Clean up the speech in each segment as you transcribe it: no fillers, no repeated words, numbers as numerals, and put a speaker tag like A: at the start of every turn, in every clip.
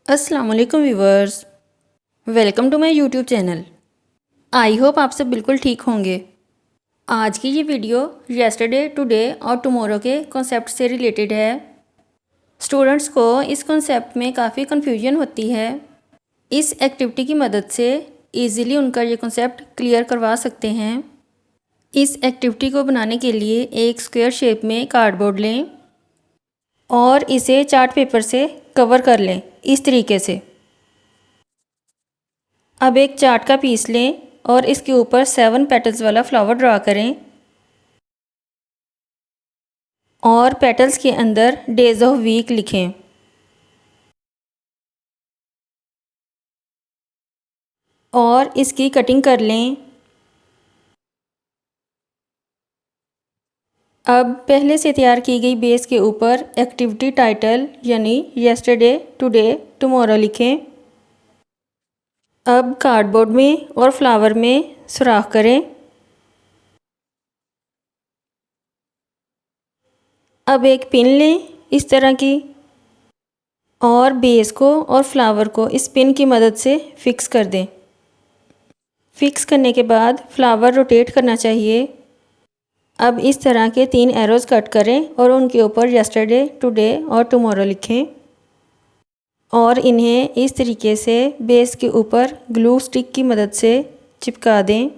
A: अस्सलाम वालेकुम viewers, welcome to my YouTube channel. I hope आप सब बिल्कुल ठीक होंगे। आज की ये वीडियो येस्टरडे, टुडे और टुमारो के कॉन्सेप्ट से रिलेटेड है। स्टूडेंट्स को इस कॉन्सेप्ट में काफ़ी कन्फ्यूजन होती है। इस एक्टिविटी की मदद से इजीली उनका ये कॉन्सेप्ट क्लियर करवा सकते हैं। इस एक्टिविटी को बनाने के लिए एक स्क्वायर शेप में कार्डबोर्ड लें और इसे चार्ट पेपर से कवर कर लें इस तरीके से। अब एक चार्ट का पीस लें और इसके ऊपर 7 पेटल्स वाला फ्लावर ड्रा करें और पेटल्स के अंदर डेज ऑफ वीक लिखें। और इसकी कटिंग कर लें। अब पहले से तैयार की गई बेस के ऊपर एक्टिविटी टाइटल यानी येस्टरडे, टुडे, टुमारो लिखें। अब कार्डबोर्ड में और फ्लावर में सुराख करें। अब एक पिन लें इस तरह की और बेस को और फ्लावर को इस पिन की मदद से फिक्स कर दें। फिक्स करने के बाद फ्लावर रोटेट करना चाहिए। अब इस तरह के 3 एरोज़ कट करें और उनके ऊपर येस्टरडे, टुडे और टुमारो लिखें और इन्हें इस तरीके से बेस के ऊपर ग्लू स्टिक की मदद से चिपका दें।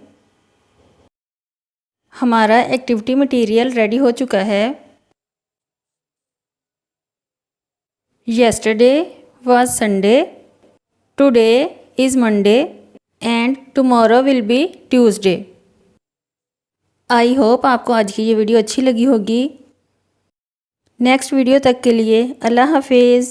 A: हमारा एक्टिविटी मटेरियल रेडी हो चुका है। Yesterday was Sunday, today is Monday and tomorrow will be Tuesday. I hope आपको आज की ये वीडियो अच्छी लगी होगी। नेक्स्ट वीडियो तक के लिए अल्लाह हाफिज़।